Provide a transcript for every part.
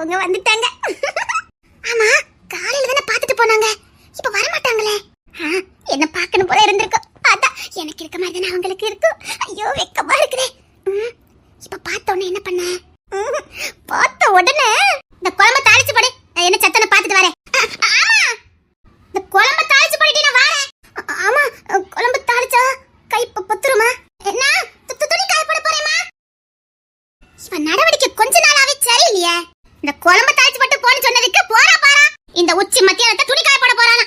அவங்க வந்துட்டாங்க. ஆமா, காலையில தானே பாத்துட்டு போனாங்க, இப்ப வர மாட்டாங்களே. என்ன பாக்கணும் போல இருந்திருக்கும். அதான் எனக்கு இருக்க மாதிரி தானே அவங்களுக்கு இருக்கும். ஐயோ வெக்கமா இருக்குதே. இப்ப பார்த்த உடனே என்ன பண்ண? பார்த்த உடனே இந்த குழம்பு தாளிச்சு போடு. என்ன சத்தனை பாத்துட்டு வரேன். ஆமா, இந்த குழம்பு தாளிச்சு போடுடி, நான் வரேன். ஆமா, குழம்பு தாளிச்சா கை பொத்துருமா? என்ன துணி காய போட போறேமா? இப்ப நடவடிக்கை கொஞ்ச நாளாவே சரியில்லையே. இந்த குழம்பு தாளிச்சு போட்டு போன்னு சொன்னதுக்கு போறா பாரா. இந்த உச்சி மத்தியானத்தை துணி காய போட போறானா?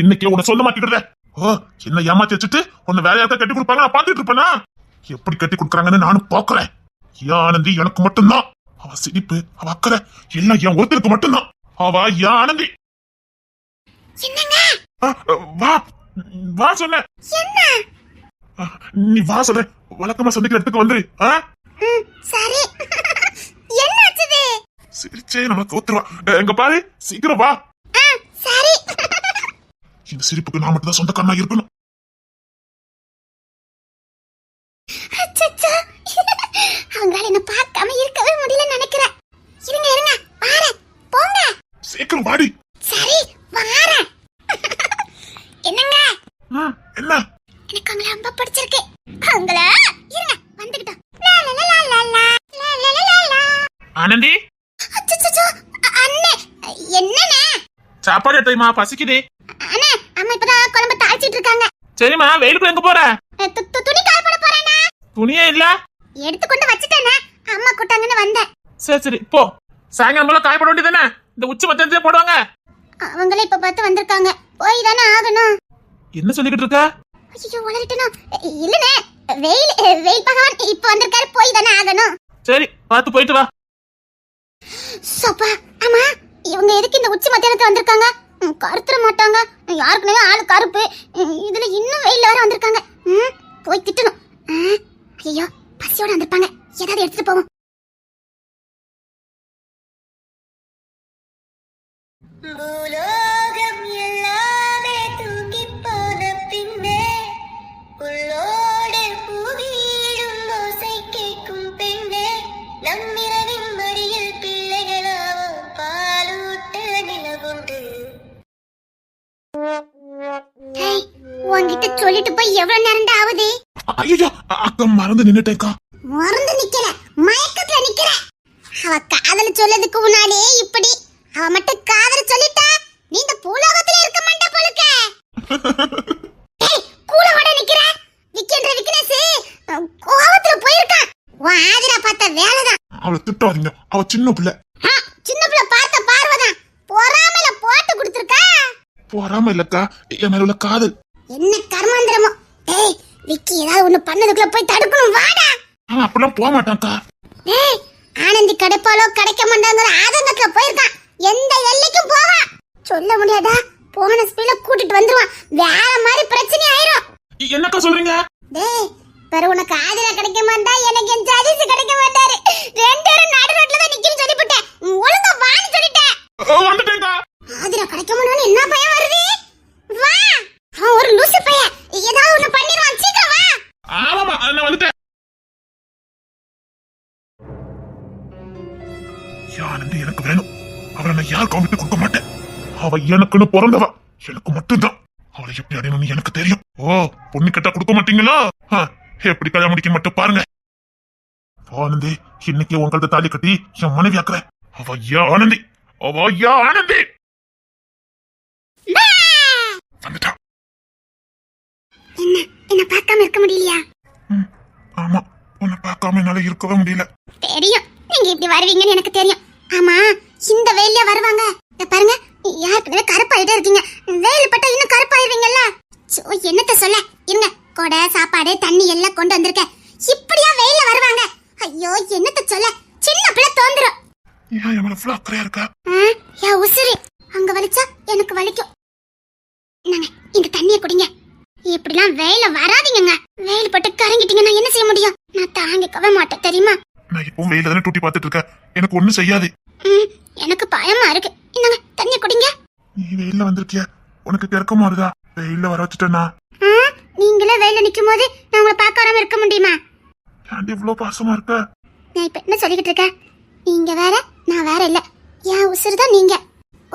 இன்னைக்கு உன்னை சொல்ல மாட்டேங்கிறத. என்ன ஏமாத்தி வச்சுட்டு உன்னை வேற யாருக்கா கட்டி கொடுப்பாங்க, நான் பாத்துட்டு இருப்பேனா? எப்படி கட்டி கொடுக்குறாங்கன்னு நானும் பாக்குறேன். ஆனந்தி எனக்கு மட்டும்தான். அவ சிரிப்பு, அவ அக்கறை எல்லாம் என் ஒருத்தருக்கு மட்டும்தான். அவ ஆனந்தி. வா வா சொன்ன. நீ வா சொல்ற. வழக்கமா சந்திக்கிற இடத்துக்கு வந்துரு. சரி. என்னாச்சு? சிரிச்சே நம்ம தோத்துருவா. எங்க பாரு, சீக்கிரம் வா. சரி. இந்த சிரிப்புக்கு நான் மட்டும் தான் சொந்தக்காரனா இருக்கணும். அவங்களால என்ன பார்க்காம இருக்கவே முடியல நினைக்கிறேன். இருங்க இருங்க, வாரேன், போங்க. சீக்கிரம் வாடி. சரி வாரேன். என்னங்க? என்ன? எனக்கு அவங்கள ரொம்ப பிடிச்சிருக்கு. அவங்கள இருங்க வந்துட்டோம். ஆனந்தி. அண்ணே என்னண்ணே? சாப்பாடு எடுத்துமா, பசிக்குது. அண்ணே அம்மா இப்பதான் குழம்பு தாளிச்சிட்டு இருக்காங்க. சரிம்மா, வெயிலுக்கு எங்க போற? துணி காய போட போறேனா? துணியே இல்ல. எடுத்து கொண்டு வச்சிட்டேனே, அம்மா கூட்டாங்கன்னு வந்தேன். சரி சரி போ. சாயங்காலம் போல காய போட வேண்டியதானே? இந்த உச்சி மத்தியானத்துல போடுவாங்க. அவங்களே இப்ப பார்த்து வந்திருக்காங்க, போய் தானே ஆகணும். என்ன சொல்லிக்கிட்டு இருக்க? ஐயோ வளரட்டணும். இல்லனே, வெயில் பகவான் இப்ப வந்திருக்காரு, போய் தானே ஆகணும். சரி பார்த்து போயிட்டு வா. சோப்பா, ஆமா இவங்க எதுக்கு இந்த உச்சி மத்தியானத்துல வந்திருக்காங்க? கருத்துற மாட்டாங்க, யாருக்குனே ஆளு கருப்பு. இதுல இன்னும் வெயில்ல வர வந்திருக்காங்க. போய் திட்டணும். ஐயோ பசியோட வந்திருப்பாங்க, ஏதாவது எடுத்துட்டு போவோம். பூலோகம் எல்லாமே தூங்கி போன பின்னே உள்ளோடு புவியிடும் ஓசை கேட்கும் பெண்ணே, நம்மிரவின் மடியில் பிள்ளைகளாவும் பாலூட்ட நிலவுண்டு. உன்கிட்ட சொல்லிட்டு போய் எவ்வளவு நேரம் ஆகுது? ஐயோ அக்கா மறந்து நின்னுட்டேக்கா. மறந்து நிக்கல, மயக்கத்துல நிக்கிற. அவ காதல சொல்லதுக்கு முன்னாடி இப்படி அவ மட்டும் காதல சொல்லிட்டா நீங்க பூலோகத்துல இருக்க மாட்டே போலுக்க. கூட வட நிக்கிற விக்கின்ற விக்னேஷ் கோவத்துல போயிருக்கான். உன் ஆதிரா பார்த்த வேலைதான். அவளை திட்டாதீங்க, அவ சின்ன பிள்ளை. சின்ன பிள்ளை பார்த்த பார்வதான் பொறாமையில போட்டு கொடுத்துருக்கா. போறாம இல்லக்கா, என் மேல உள்ள காதல். என்ன கர்மாந்திரமோ. விக்கி ஏதாவது ஒண்ணு பண்ணதுக்குள்ள போய் தடுக்கணும், வாடா. அப்படிலாம் போக மாட்டான்க்கா. ஆனந்தி கிடைப்பாலோ கிடைக்க மாட்டாங்கிற ஆதங்கத்துல போயிருக்கான். எந்த எல்லைக்கும் போவான், சொல்ல முடியாதா? போன ஸ்பீட்ல கூட்டிட்டு வந்துருவான், வேற மாதிரி பிரச்சனை ஆயிரும். என்னக்கா சொல்றீங்க? பெரு உனக்கு ஆதிரா கிடைக்க மாட்டா, எனக்கு என் சதீஷ் கிடைக்க மாட்டாரு. ரெண்டு பேரும் நடு ரோட்ல தான் நிக்கணும் சொல்லிவிட்டேன். ஒழுங்கா வான்னு சொல்லிட்டேன். வந்துட்டேன்க்கா. ஆதிரா கிடைக்க மாட்டான்னு என்ன பயம் வருது? வா, அவன் ஒரு லூசு பையன், ஏதாவது ஒண்ணு பண்ணிடுவான், சீக்கிரம் வா. ஆமாமா, நான் வந்துட்டேன். ஆனந்தி எனக்கு வேணும். அவளை நான் யாருக்கும் விட்டு கொடுக்க மாட்டேன். அவ எனக்குன்னு பிறந்தவ, எனக்கு மட்டும்தான். அவளை எப்படி அடையணும்னு எனக்கு தெரியும். பொண்ணு கேட்டா கொடுக்க மாட்டீங்களா? எப்படி கல்யாணம் முடிக்க மட்டும் பாருங்க. ஆனந்தி, இன்னைக்கு உங்கள்ட்ட தாலி கட்டி என் மனைவி ஆக்குறேன். அவ ஆனந்தி, அவ ஆனந்தி வந்துட்டா. என்ன பார்க்காம இருக்க முடியலையா? ஆமா, உன்னை பார்க்காம என்னால இருக்கவே முடியல. தெரியும் நீங்க இப்படி வருவீங்கன்னு எனக்கு தெரியும். ஆமா, இந்த வெயில்ல வருவாங்க பாருங்க. யாருக்குமே கருப்பாயிட்டே இருக்கீங்க, வெயில் பட்டா இன்னும் கருப்பாயிருவீங்கல்ல. என்னத்த சொல்ல, இருங்க, கொடை சாப்பாடு தண்ணி எல்லாம் கொண்டு வந்திருக்கேன். இப்படியா வெயில்ல வருவாங்க? ஐயோ என்னத்த சொல்ல, சின்ன பிள்ளை தோந்துரும். ஏன் எவ்வளவு ஃபுல்லா அக்கறையா இருக்கா? உசுரி அங்க வலிச்சா எனக்கு வலிக்கும். நாங்க இந்த தண்ணிய குடிங்க. இப்படிலாம் வெயில வராதீங்க. வெயில் பட்டு கரங்கிட்டீங்கன்னா என்ன செய்ய முடியும்? நான் தாங்கிக்கவே மாட்டேன் தெரியுமா? நான் இப்போ வெயில தானே டூட்டி பாத்துட்டு இருக்கேன், எனக்கு ஒண்ணும் செய்யாது. எனக்கு பயமா இருக்கு. இந்தாங்க தண்ணி குடிங்க. நீ வெயில்ல வந்திருக்கிய, உனக்கு கிறக்கமா வருதா? வெயில்ல வர வச்சுட்டேனா? நீ நீங்களே வெயில நிக்கும் போது நான் உங்களை பார்க்க வராம இருக்க முடியுமா? ஏன்டி இவ்வளவு பாசமா இருக்க? நான் இப்ப என்ன சொல்லிக்கிட்டு இருக்கேன்? நீங்க வேற நான் வேற இல்ல. என் உசுறு தான் நீங்க,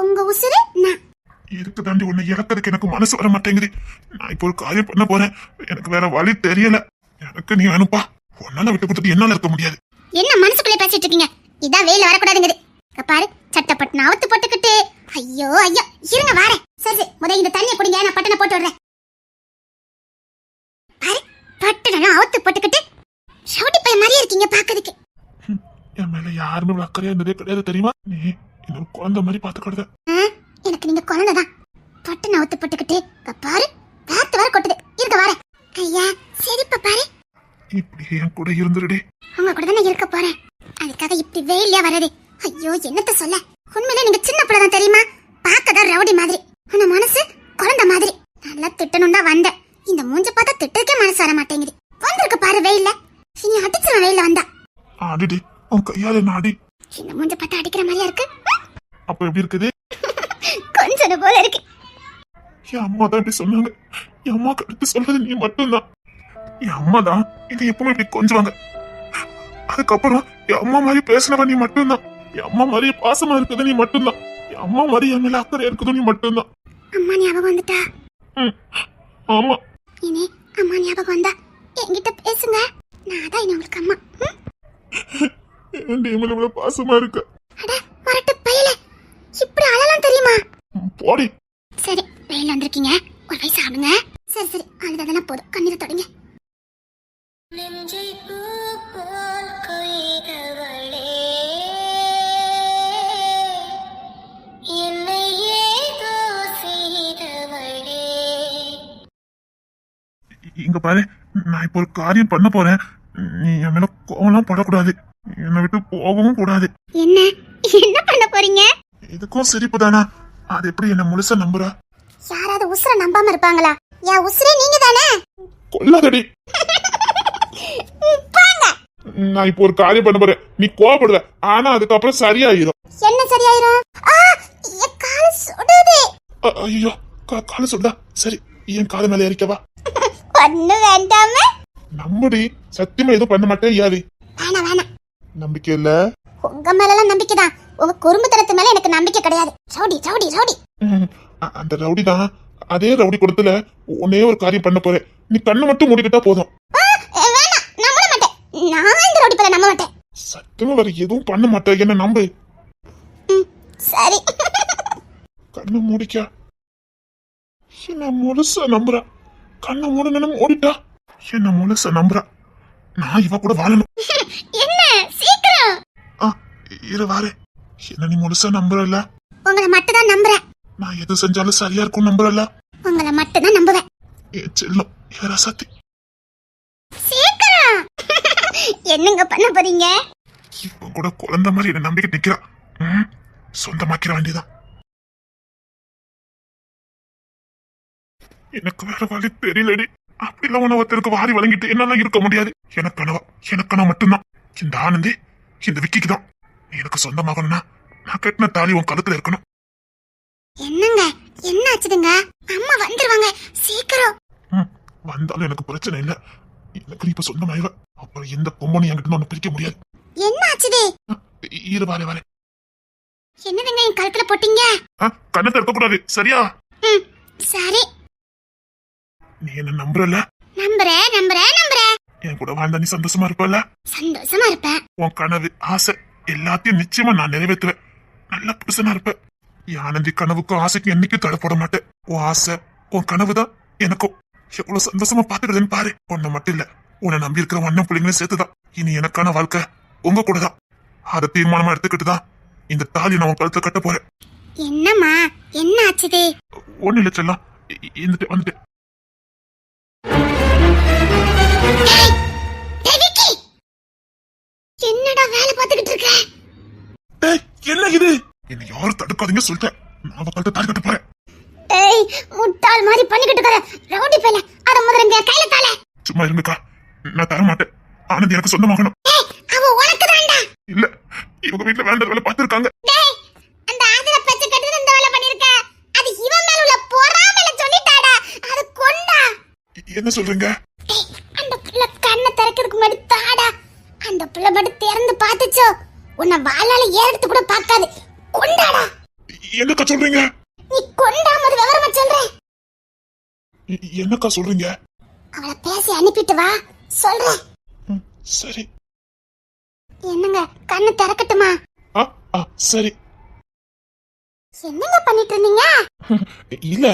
உங்க உசுறு நான். இதுக்கு தாண்டி உன்னை இறக்கிறதுக்கு எனக்கு மனசு வர மாட்டேங்குது. நான் இப்போ ஒரு காரியம் பண்ண போறேன், எனக்கு வேற வழி தெரியல. எனக்கு நீ வேணும்பா. உன்னால விட்டு கொடுத்துட்டு என்னால இருக்க முடியாது. என்ன மனசுக்குள்ளே பேசிட்டு இருக்கீங்க? இதான் வெயில வரக்கூடாதுங்குது. இங்க பாரு, சட்டப்பட்டு அவுத்து போட்டுக்கிட்டு. ஐயோ ஐயோ, இருங்க வாரேன். சரி முதல்ல இந்த தண்ணியை குடிங்க, நான் பட்டனை போட்டு விடுறேன். பாரு, பட்டனை அவுத்து போட்டுக்கிட்டு ஷவுட்டி பையன் மாதிரியே இருக்கீங்க பாக்குறதுக்கு. என் மேல யாருமே இவ்வளவு அக்கறையா இருந்ததே கிடையாது தெரியுமா? நீ இன்னொரு குழந்தை மாதிரி பாத்துக்கிடுத. எனக்கு நீங்க குழந்தைதான். பட்டனை அவுத்து போட்டுக்கிட்டு இங்க பாரு, வேர்த்து வர கொட்டுது. இருங்க வாரேன். ஐயா சரிப்பா, பாரு இப்படி என் கூட இருந்துருடி. உங்க கூட தானே இருக்க போறேன். அதுக்காக இப்படி வெயிலியா வர்றது? ஐயோ என்னத்த சொல்ல. உண்மையிலே நீங்க சின்ன பிள்ளைதான் தெரியுமா? பார்க்கதான் ரவுடி மாதிரி, ஆனா மனசு குழந்தை மாதிரி. நல்லா திட்டணும் தான் வந்தேன். இந்த மூஞ்ச பார்த்தா திட்டக்கே மனசு வர மாட்டேங்குது. வந்திருக்கு பாரு வெயில்ல. இனி அடிச்சிருவேன் வெயில்ல வந்தா. அடிடி, உன் கையால என்ன அடி. இந்த மூஞ்ச பார்த்தா அடிக்கிற மாதிரியா இருக்கு. அப்ப எப்படி இருக்குது? கொஞ்சம் போல இருக்கு. என் அம்மா தான் இப்படி சொன்னாங்க. என் அம்மாக்கு அடுத்து சொல்றது நீ மட்டும்தான். என் அம்மா தான் இதை எப்பவுமே இப்படி கொஞ்சுவாங்க. அதுக்கப்புறம் என் அம்மா மாதிரி பேசினவ நீ மட்டும்தான். என் அம்மா மாதிரி பாசமா இருக்குது நீ மட்டும்தான். என் அம்மா மாதிரி என் மேல அக்கறை இருக்குது நீ மட்டும்தான். அம்மா ஞாபகம் வந்துட்டா? ஆமா. இனி அம்மா ஞாபகம் வந்தா என்கிட்ட பேசுங்க. நான் தான் இனி உங்களுக்கு அம்மா. என் மேல இவ்வளவு பாசமா இருக்க. அட மரட்டு பையலே, இப்படி அழலாம் தெரியுமா? போடி. சரி வெயில வந்திருக்கீங்க, ஒரு வயசு சாப்பிடுங்க. சரி சரி, அழுததெல்லாம் போதும், கண்ணீரை தொடங்க. நெஞ்சை பூ போல் கொய்தவளே, என்னை ஏதோ செய்தவளே. இங்க பாரு, நான் இப்போ ஒரு காரியம் பண்ண போறேன். நீ என் மேல கோவம்லாம் படக்கூடாது, என்னை விட்டு போகவும் கூடாது. என்ன என்ன பண்ண போறீங்க? இதுக்கும் சிரிப்பு தானா? அது எப்படி என்ன முழுசா நம்புற? யாராவது உசுர நம்பாம இருப்பாங்களா? என் உசுரே நீங்க தானே. கொல்லாதடி. நான் இப்போ ஒரு காரியம் பண்ண போறேன், நீ கோவப்படுவ, ஆனா அதுக்கப்புறம் சரியாயிரும். என்ன சரியாயிரும்? என் கால் சுடுது. ஐயோ, கால சொல்றா. சரி, என் கால மேல ஏறிக்கவா. பண்ணு வேண்டாமே. நம்புடி, சத்தியமா எதுவும் பண்ண மாட்டேன். யாரு? வேணாம் வேணாம். நம்பிக்கை இல்ல? உங்க மேலாம் நம்பிக்கைதான், உங்க குறும்புத்தனத்து மேல எனக்கு நம்பிக்கை கிடையாது. Rowdy rowdy rowdy. அந்த ரவுடி தான். அதே ரவுடி கூடத்துல உன்னே ஒரு காரியம் பண்ண போறேன். நீ கண்ணை மட்டும் மூடிக்கிட்டா போதும். வேணாம், நம்ப மாட்டேன். நான் இந்த ரவுடி பேரை நம்ப மாட்டேன். சத்தியமா வேற எதுவும் பண்ண மாட்டேன், என்ன நம்பு. சரி. கண்ணை மூடிக்கா. என்ன முழுசா நம்புறா. கண்ணை மூடணும் மூடிட்டா. என்ன முழுசா நம்புறா. நான் இவ கூட வாழணும். என்ன சீக்கிரம். இரு வாரு. என்ன நீ முழுசா நம்புறல? உங்களை மட்டும் தான் நம்புறேன். நான் எது செஞ்சாலும் சரியா இருக்கும் நம்புறல? உங்களை மட்டும் தான் நம்புவேன். ஏன் செல்லம், ஏ ரசத்தி. சீக்கிரம். என்னங்க பண்ண போறீங்க? இப்ப கூட குழந்தை மாதிரி என்ன நம்பிக்கை நிக்கிறா. சொந்தமாக்கிற வேண்டியதான். எனக்கு வேற வழி தெரியலடி. அப்படிலாம் உன ஒருத்தருக்கு வாரி வழங்கிட்டு என்னால இருக்க முடியாது. எனக்கான மட்டும்தான் இந்த ஆனந்தி, இந்த விக்கிக்கு தான். நீ எனக்கு சொந்தமாகணும்னா நான் கட்டின தாலி உன் கழுத்துல இருக்கணும். என்னங்க என்ன ஆச்சுதுங்க? அம்மா வந்துருவாங்க, சீக்கிரம். வந்தாலும் எனக்கு பிரச்சனை இல்ல. எனக்கு நீ இப்ப சொந்தமாயிவ. அப்புறம் எந்த பொம்மனை என்கிட்ட ஒண்ணு பிரிக்க முடியாது. என்ன ஆச்சுது? இரு வாரே. என்னதுங்க என் கழுத்துல போட்டீங்க? கண்ணத்தை இருக்க கூடாது, சரியா? சரி. நீ என்ன நம்புறல? நம்புறேன் நம்புறேன் நம்புறேன். என் கூட வாழ்ந்தா நீ சந்தோஷமா இருப்பல? சந்தோஷமா இருப்பேன். உன் கனவு ஆசை எல்லாத்தையும் நிச்சயமா நான் நிறைவேற்றுவேன். நல்ல புருஷனா இருப்ப. என் ஆனந்தி கனவுக்கும் ஆசைக்கும் என்னைக்கும் தடை போட மாட்டேன். உன் ஆசை உன் கனவு தான் எனக்கும். எவ்வளவு சந்தோஷமா பாத்துக்கிறதுன்னு பாரு. உன்னை மட்டும் இல்ல, உன்னை நம்பி இருக்கிற அண்ணன் பிள்ளைங்களையும் சேர்த்துதான். இனி எனக்கான வாழ்க்கை உங்க கூட தான். அதை தீர்மானமா எடுத்துக்கிட்டுதான் இந்த தாலி நான் உன் கழுத்துல கட்ட போறேன். என்னம்மா என்ன ஆச்சுது? ஒண்ணு இல்ல செல்லம், வந்துட்டு. என்னடா வேலை பார்த்துக்கிட்டு இருக்க? என்ன இது? என்ன யாரும் தடுக்காதீங்க சொல்லிட்டேன். நான் கழுத்தை தாலி கட்ட போறேன். ஏய் முட்டாள் மாதிரி பண்ணிக்கிட்டு இருக்கற ரவுடி பையல, அத முதல்ல என் கையில தாளே. சும்மா இருங்கக்கா, நான் தர மாட்டேன். ஆனந்தி எனக்கு சொந்தமாகணும். அவ உனக்கு தான்டா. இல்ல, இவங்க வீட்டுல வேண்டாத வேலை பார்த்திருக்காங்க. டேய், அந்த ஆதர பச்சை கட்டிட்டு இந்த வேலை பண்ணிருக்க. அது இவன் மேல உள்ள பொறாமையில சொல்லிட்டாடா. அது கொண்டா. என்ன சொல்றீங்க? டேய், அந்த புள்ள கண்ணை திறக்கிறதுக்கு முன்னாடி தாடா. அந்த புள்ள மட்டும் திறந்து பார்த்துச்சோ உன்னை வாளால ஏறெடுத்து கூட பார்க்காது. கொண்டாடா. என்னக்கா சொல்றீங்க? நீ கொண்டாம விவரமா சொல்றேன். என்னக்கா சொல்றீங்க? அவளை பேசி அனுப்பிட்டு வா சொல்றேன். சரி. என்னங்க கண்ணு திறக்கட்டுமா? சரி. என்னங்க பண்ணிட்டு இருந்தீங்க? இல்ல,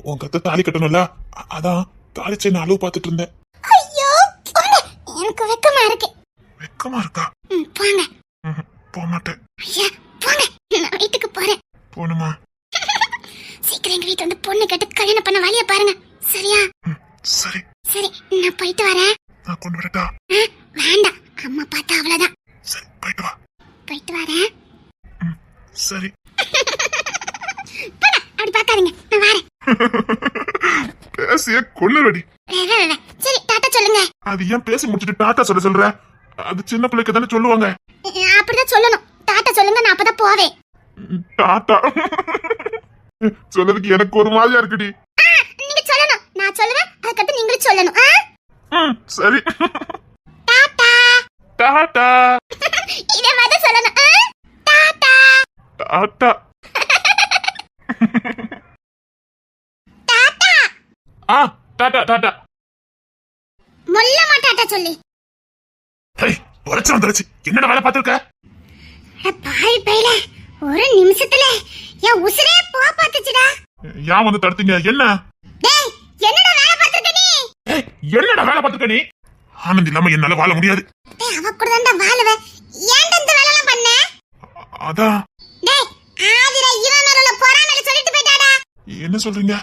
உங்க அத்தை தாலி கட்டணும்ல, அதான் தாலி செயின் அளவு பார்த்துட்டு இருந்தேன். ஐயோ போங்க, எனக்கு வெக்கமா இருக்கு. வெக்கமா இருக்கா? போங்க. போக மாட்டேன். ஐயா போங்க, நான் வீட்டுக்கு போறேன். போணுமா? சீக்கிரம் எங்க வீட்டு வந்து பொண்ணு கேட்டு கல்யாணம் பண்ண வழிய பாருங்க. சரியா? சரி. சரி, நான் போயிட்டு வரேன். நான் கொண்டு வரட்டா? வேண்டாம், அம்மா பார்த்தா அவ்வளவுதான். சரி, போயிட்டு வா. போயிட்டு வரேன். சரி. அப்படி பார்க்காதீங்க, நான் வரேன். பேசிய கொள்ளுறடி. சரி, டாட்டா சொல்லுங்க. அது ஏன் பேசி முடிச்சிட்டு டாட்டா சொல்ற? அது சின்ன பிள்ளைக்கு தானே சொல்லுவாங்க. அப்படிதான் சொல்லணும். டாட்டா சொல்லுங்க, நான் அப்பதான் போவேன். டாட்டா சொல்லதுக்கு எனக்கு ஒரு மாதிரியா இருக்குடி. நீங்க சொல்லணும், நான் சொல்லுவேன், அதுக்கடுத்து நீங்களும் சொல்லணும். சரி. டாட்டா. டாட்டா. இதே மாதிரி சொல்லணும். Tata. Tata. Tata. Tata tata. முள்ளமா டாட்டா சொல்லு. உரைச்சு வந்துருச்சு. என்னடா வேலை பார்த்திருக்க? பாய் பையில ஒரு நிமிஷத்துல என் உசுரே போ பாத்துச்சுடா. ஏன் வந்து தடுத்தீங்க? என்ன? டேய், என்னடா வேலை பார்த்திருக்க நீ? என்னடா வேலை பார்த்திருக்க நீ? ஆனந்த் இல்லாம என்னால வாழ முடியாது. டேய், அவ கூட தான்டா வாழுவ. ஏன்டா இந்த வேலை எல்லாம் பண்ண? அதான். டேய், ஆதிரா இவன் மேல உள்ள பொறாமையில சொல்லிட்டு போயிட்டாடா. என்ன சொல்றீங்க?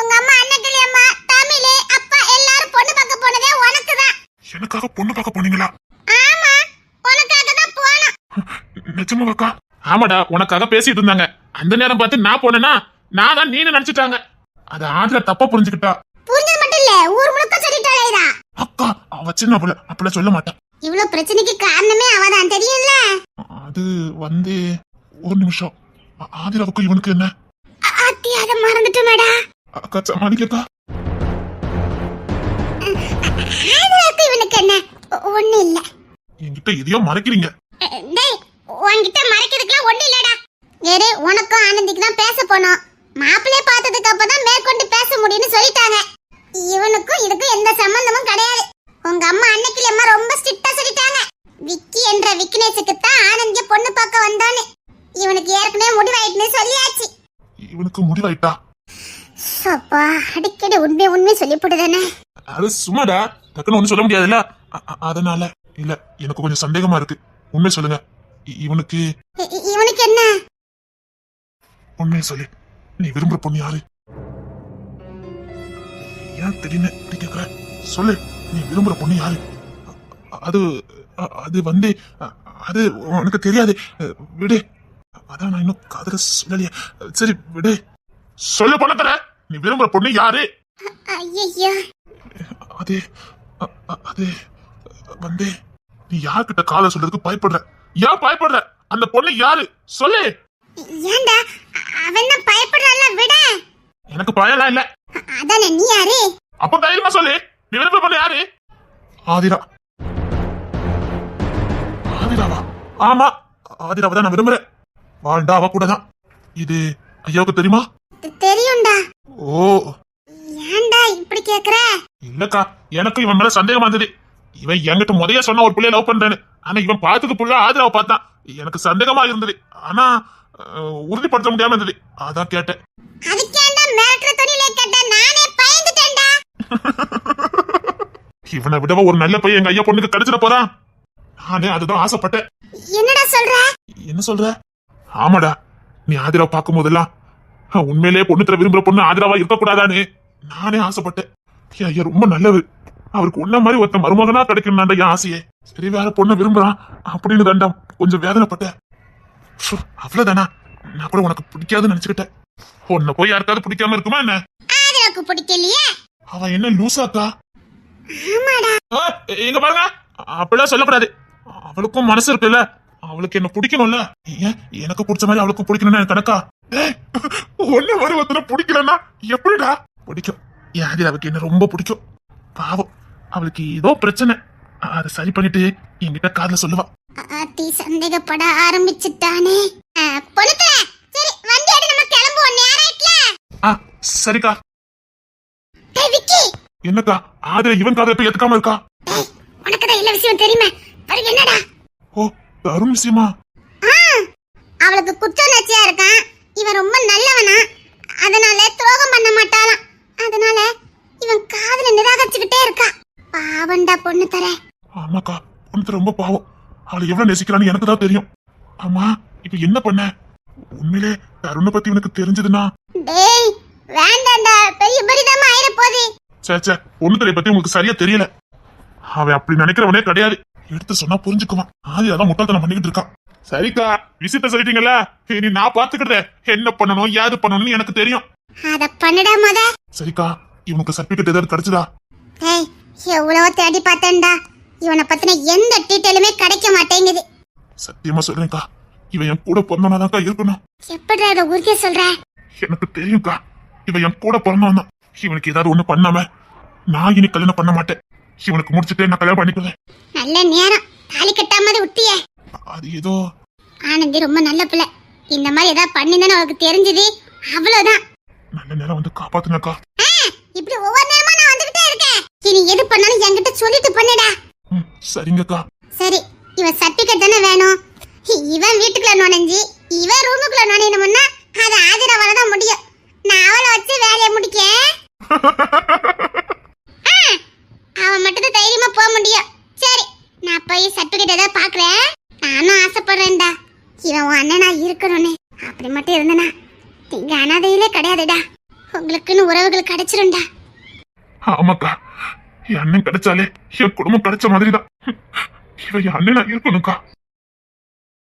உங்க அம்மா, அண்ணன் அம்மா, தமிழ், அப்பா எல்லாரும் பொண்ணு பார்க்க போனதே உனக்கு தான். எனக்காக பொண்ணு பார்க்க போனீங்களா? ஆமா, உனக்காக தான் போனோம். நிஜமாக்கா? ஆமாடா, உனக்காக பேசிட்டு இருந்தாங்க. அந்த நேரம் பார்த்து நான் போனேன்னா நான் தான் நீனு நினைச்சிட்டாங்க. அது ஆதிரா தப்பா புரிஞ்சுக்கிட்டா. புரிஞ்சது மட்டும் இல்ல, ஊர் முழுக்க சொல்லிட்டாளேடா. அக்கா, அவ சின்ன புள்ள, அப்பெல்லாம் சொல்ல மாட்டான். இவ்வளவு பிரச்சனைக்கு காரணமே அவதான், தெரியும்ல? அது வந்து ஒரு நிமிஷம். ஆதிராவுக்கு இவனுக்கு என்ன? அத மறந்துட்டோமேடா. அக்கா சமாளிக்கா. ஆதிராவுக்கு இவனுக்கு என்ன? ஒண்ணு இல்ல. என்கிட்ட எதையோ மறைக்கிறீங்க. டேய், உன்கிட்ட மறைக்கிறதுக்குலாம் ஒண்ணு இல்லடா. ஏறு, உனக்கும் ஆனந்திக்கு தான் பேச போனோம். மாப்பிள்ளைய பார்த்ததுக்கு அப்பதான் மேற்கொண்டு பேச முடியும்னு சொல்லிட்டாங்க. இவனுக்கும் இதுக்கும் எந்த சம்பந்தமும் கிடையாது. உங்க அம்மா அன்னைக்கு அம்மா ரொம்ப ஸ்ட்ரிக்ட்டா சொல்லிட்டாங்க. விக்கி என்ற விக்னேஷுக்கு தான் ஆனந்திய பொண்ணு பார்க்க வந்தானே. இவனுக்கு ஏற்கனவே முடிவாயிட்டுன்னு சொல்லியாச்சு. இவனுக்கு முடிவாயிட்டா? சப்பா, அடிக்கடி உண்மை சொல்லி போடுதானே. அது சும்மாடா, டக்குன்னு ஒண்ணு சொல்ல முடியாதுல்ல. அதனால இல்ல, எனக்கு கொஞ்சம் சந்தேகமா இருக்கு. உண்மை சொல்லுங்க. இவனுக்கு என்ன? உண்மையை சொல்லு. நீ விரும்புற பொண்ணு யாரு? ஏன் திடீர்னு இப்படி கேக்குற? சொல்லு, நீ விரும்புற பொண்ணு யாரு? அது அது வந்து அது உனக்கு தெரியாது. விடு. அதான் நான் இன்னும் காதல சொல்லலையே. சரி விடு. சொல்ல பொண்ணு தர. நீ விரும்புற பொண்ணு யாரு? ஐயோ, அது அது வந்து நீ யார்கிட்ட காலை சொல்றதுக்கு பயப்படுற? ஏன் பயப்படுற? அந்த பொண்ணு யாரு சொல்லு. ஏன்டா அவன் தான் பயப்படுறான்ல, விட. எனக்கு பயம்லாம் இல்ல. அதானே, நீ யாரு? அப்ப தைரியமா சொல்லு, நீ விரும்புற பொண்ணு யாரு? ஆதிரா. ஆதிராவா? ஆமா, ஆதிராவை தான் நான் விரும்புறேன். வாழ்ந்தா அவ கூட தான். இது ஐயாவுக்கு தெரியுமா? தெரியும்டா. ஓ, ஏன்டா இப்படி கேக்குற? இல்லக்கா, எனக்கு இவன் மேல சந்தேகமா இருந்தது. இவன் என்கிட்ட முதைய சொன்ன ஒரு பிள்ளைய லவ் பண்றேன்னு. ஆனா இவன் பார்த்தது புள்ள ஆதிராவை பார்த்தான். எனக்கு சந்தேகமா இருந்தது. ஆனா உறுதிப்படுத்த முடியாம இருந்தது. அதான் கேட்டேன். அதுக்கேண்டா மிரட்டற துணியில கேட்ட? நானே பயந்துட்டேன்டா. இவனை விடவா ஒரு நல்ல பையன் எங்க ஐயா பொண்ணுக்கு கிடைச்சிட போறான். நானே அதுதான் ஆசைப்பட்டேன். என்னடா சொல்ற? என்ன சொல்ற? ஆமாடா, நீ ஆதிராவை பார்க்கும் போதெல்லாம் உண்மையிலேயே பொண்ணு தர விரும்புற பொண்ணு ஆதிராவா இருக்க கூடாதான்னு நானே ஆசைப்பட்டேன். என் ஐயா ரொம்ப நல்லவர். அவருக்கு உன்ன மாதிரி ஒருத்த மருமகனா கிடைக்கணும்டா என் ஆசையே. சரி, வேற பொண்ணை விரும்புறான் அப்படின்னு தண்டம் கொஞ்சம் வேதனைப்பட்டேன். அவ்வளவுதானா? நான் கூட உனக்கு பிடிக்காதுன்னு நினைச்சுக்கிட்டேன். உன்னை போய் யாருக்காவது பிடிக்காம இருக்குமா என்ன? ஆதிராக்கு பிடிக்கலையே. அவ என்ன லூசாக்கா? ஆமாடா. எங்க பாருங்க, அப்படிலாம் சொல்லக்கூடாது. அவளுக்கும் மனசு இருக்குல்ல, அவளுக்கு என்ன பிடிக்கணும்ல. ஏன் எனக்கு பிடிச்ச மாதிரி அவளுக்கு பிடிக்கணும்னு எனக்கு கணக்கா? ஒன்னு மாதிரி ஒருத்தனை பிடிக்கலன்னா எப்படிடா? பிடிக்கும். என் ஆதிராவுக்கு என்ன ரொம்ப பிடிக்கும். பாவம், அவளுக்கு ஏதோ பிரச்சனை. அதை சரி பண்ணிட்டு என்கிட்ட காதுல சொல்லுவா. ஆத்தி சந்தேகப்பட ஆரம்பிச்சுட்டானே. பொண்ணுத்தர, சரி வண்டி எடு, நம்ம கிளம்புவோம், நேரம் ஆயிட்டுல. ஆ சரிக்கா. டேய் விக்கி, என்னக்கா ஆதிரா இவன் காதல போய் ஏத்துக்காம இருக்கா? டேய் உனக்கு தான் எல்லா விஷயம் தெரியுமே, பாரு என்னடா. ஓ தருண் விஷயமா? அவளுக்கு குற்றச்சாட்டியா இருக்கான், இவன் ரொம்ப நல்லவனா, அதனால துரோகம் பண்ண மாட்டாளாம். அதனால இவன் காதல நிராகரிச்சுக்கிட்டே இருக்கா. பாவண்டா பொண்ணு தர. ஆமாக்கா, பொண்ணு ரொம்ப பாவம். அவளை எவ்வளவு நேசிக்கிறான்னு எனக்கு தான் தெரியும். ஆமா, இப்ப என்ன பண்ண? உண்மையிலே தருணை பத்தி உனக்கு தெரிஞ்சதுன்னா? டேய் வேண்டாண்டா, பெரிய பரிதாம ஆயிர போகுது. சே, பொண்ணு தரைய பத்தி உங்களுக்கு சரியா தெரியல. அவன் அப்படி நினைக்கிறவனே கிடையாது. எடுத்து சொன்னா புரிஞ்சுக்குவான். ஆதி அதான் முட்டாள்தனம் பண்ணிக்கிட்டு இருக்கான். சரிக்கா, விஷயத்த சொல்லிட்டீங்கல்ல, இனி நான் பாத்துக்கிட்டேன். என்ன பண்ணணும் ஏது பண்ணணும்னு எனக்கு தெரியும். அத பண்ணுடா முத. சரிக்கா, இவனுக்கு சர்டிபிகேட் ஏதாவது கிடைச்சதா? டேய் எவ்வளவோ தேடி பார்த்தேன்டா, இவனை பத்தின எந்த டீட்டெயிலுமே கிடைக்க மாட்டேங்குது. சத்தியமா சொல்றேன்க்கா, இவன் என் கூட பிறந்தவனாதான்க்கா இருக்கணும். எப்படிடா இதை உறுதியா சொல்ற? எனக்கு தெரியும்க்கா, இவன் என் கூட பிறந்தவன் தான். இவனுக்கு ஏதாவது ஒண்ணு பண்ணாம நான் இனி கல்யாணம் பண்ண மாட்டேன். இவனுக்கு முடிச்சுட்டு நான் கல்யாணம் பண்ணிக்குவேன். நல்ல நேரம், தாலி கட்டாம விட்டியே. அது ஏதோ ஆனந்தி ரொம்ப நல்ல பிள்ளை. இந்த மாதிரி ஏதாவது பண்ணிதானே அவளுக்கு தெரிஞ்சது, அவ்வளவுதான். நல்ல நேரம் வந்து காப்பாத்துனாக்கா. இப்படி ஒவ்வொரு நேரமா நான் வந்துகிட்டே இருக்கேன். இனி எது பண்ணாலும் என்கிட்ட சொல்லிட்டு பண்ணுடா. சரிங்கக்கா. சரி, இவன் சர்டிபிகேட் தானே வேணும். இவன் வீட்டுக்குள்ள நுழைஞ்சி இவன் ரூமுக்குள்ள நுழையணும்னா அது ஆதிராவால தான் முடியும். நான் அவளை வச்சு வேலையை முடிக்கேன். அவன் மட்டும் தான் தைரியமா போக முடியும். சரி, நான் போய் சர்டிபிகேட் ஏதாவது பாக்குறேன். நானும் ஆசைப்படுறேன்டா, இவன் உன் அண்ணனா இருக்கணும்னு. அப்படி மட்டும் இருந்தனா நீங்க அனாதையிலே கிடையாதுடா, உங்களுக்குன்னு உறவுகள் கிடைச்சிரும்டா. ஆமாக்கா, என் அண்ணன் கிடைச்சாலே என் குடும்பம் கிடைச்ச மாதிரிதான். இவன் என் அண்ணனா இருக்கணும்க்கா.